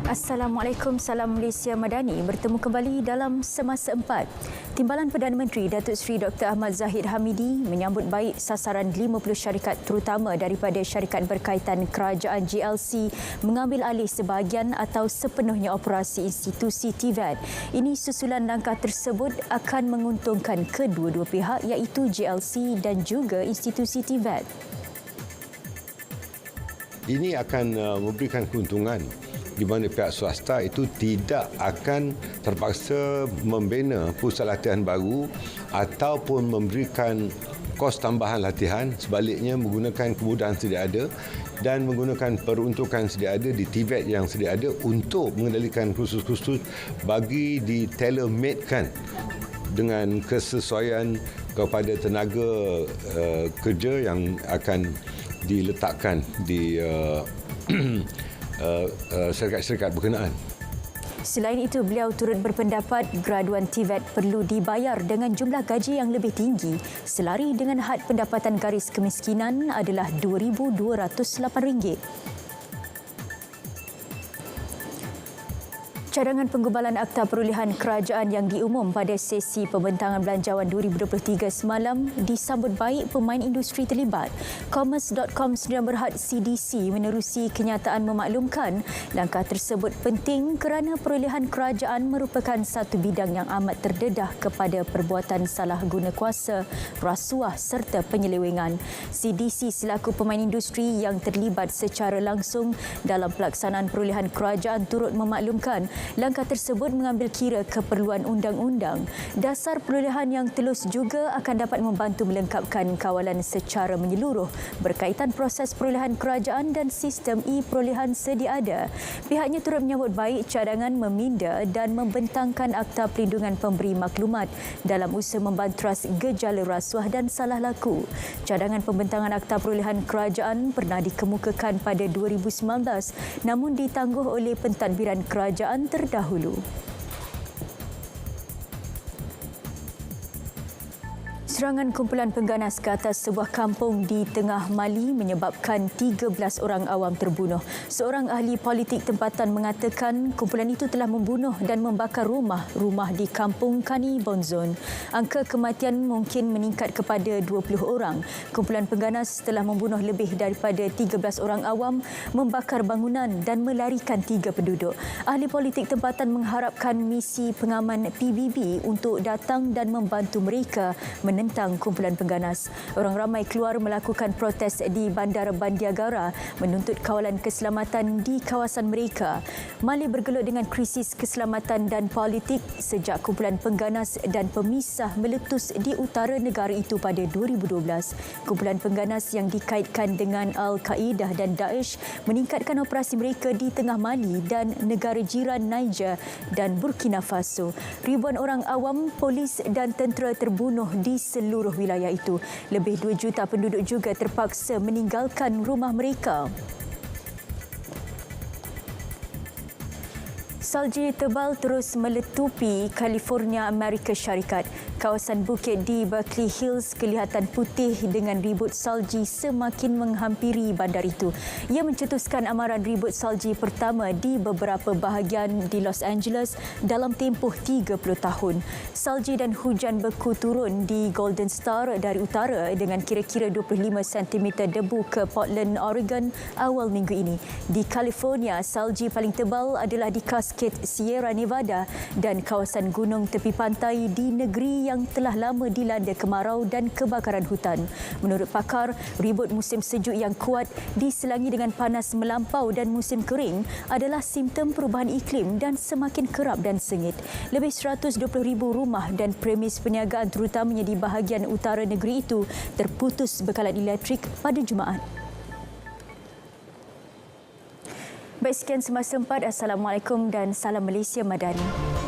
Assalamualaikum, salam Malaysia Madani. Bertemu kembali dalam Semasa 4. Timbalan Perdana Menteri Datuk Seri Dr. Ahmad Zahid Hamidi menyambut baik sasaran 50 syarikat terutama daripada syarikat berkaitan kerajaan GLC mengambil alih sebahagian atau sepenuhnya operasi institusi TVET. Ini susulan langkah tersebut akan menguntungkan kedua-dua pihak iaitu GLC dan juga institusi TVET. Ini akan memberikan keuntungan di mana pihak swasta itu tidak akan terpaksa membina pusat latihan baru ataupun memberikan kos tambahan latihan, sebaliknya menggunakan kemudahan sedia ada dan menggunakan peruntukan sedia ada di TVET yang sedia ada untuk mengendalikan khusus-khusus bagi di-tailor-made-kan dengan kesesuaian kepada tenaga kerja yang akan diletakkan di syarikat-syarikat berkenaan. Selain itu, beliau turut berpendapat graduan TVET perlu dibayar dengan jumlah gaji yang lebih tinggi selari dengan had pendapatan garis kemiskinan adalah RM2,208. Cadangan penggubalan Akta Perolehan Kerajaan yang diumum pada sesi pembentangan belanjawan 2023 semalam disambut baik pemain industri terlibat. Commerce.com Sdn Bhd CDC menerusi kenyataan memaklumkan langkah tersebut penting kerana perolehan kerajaan merupakan satu bidang yang amat terdedah kepada perbuatan salah guna kuasa, rasuah serta penyelewengan. CDC selaku pemain industri yang terlibat secara langsung dalam pelaksanaan perolehan kerajaan turut memaklumkan langkah tersebut mengambil kira keperluan undang-undang. Dasar perolehan yang telus juga akan dapat membantu melengkapkan kawalan secara menyeluruh berkaitan proses perolehan kerajaan dan sistem e-perolehan sedia ada. Pihaknya turut menyambut baik cadangan meminda dan membentangkan Akta Perlindungan Pemberi Maklumat dalam usaha membantras gejala rasuah dan salah laku. Cadangan pembentangan Akta Perolehan Kerajaan pernah dikemukakan pada 2019 namun ditangguh oleh pentadbiran kerajaan terdahulu. Serangan kumpulan pengganas ke atas sebuah kampung di tengah Mali menyebabkan 13 orang awam terbunuh. Seorang ahli politik tempatan mengatakan kumpulan itu telah membunuh dan membakar rumah-rumah di kampung Kani Bonzon. Angka kematian mungkin meningkat kepada 20 orang. Kumpulan pengganas telah membunuh lebih daripada 13 orang awam, membakar bangunan dan melarikan 3 penduduk. Ahli politik tempatan mengharapkan misi pengaman PBB untuk datang dan membantu mereka menentang kumpulan pengganas. Orang ramai keluar melakukan protes di Bandar Bandiagara menuntut kawalan keselamatan di kawasan mereka. Mali bergelut dengan krisis keselamatan dan politik sejak kumpulan pengganas dan pemisah meletus di utara negara itu pada 2012. Kumpulan pengganas yang dikaitkan dengan Al-Qaeda dan Daesh meningkatkan operasi mereka di tengah Mali dan negara jiran Niger dan Burkina Faso. Ribuan orang awam, polis dan tentera terbunuh di seluruh wilayah itu. Lebih 2 juta penduduk juga terpaksa meninggalkan rumah mereka. Salji tebal terus meletupi California, Amerika Syarikat. Kawasan bukit di Berkeley Hills kelihatan putih dengan ribut salji semakin menghampiri bandar itu. Ia mencetuskan amaran ribut salji pertama di beberapa bahagian di Los Angeles dalam tempoh 30 tahun. Salji dan hujan beku turun di Golden Star dari utara dengan kira-kira 25 cm debu ke Portland, Oregon awal minggu ini. Di California, salji paling tebal adalah di Cascade, Sierra Nevada dan kawasan gunung tepi pantai di negeri yang telah lama dilanda kemarau dan kebakaran hutan. Menurut pakar, ribut musim sejuk yang kuat diselangi dengan panas melampau dan musim kering adalah simptom perubahan iklim dan semakin kerap dan sengit. Lebih 120,000 rumah dan premis perniagaan terutamanya di bahagian utara negeri itu terputus bekalan elektrik pada Jumaat. Baik, sekian Semasa 4. Assalamualaikum dan salam Malaysia Madani.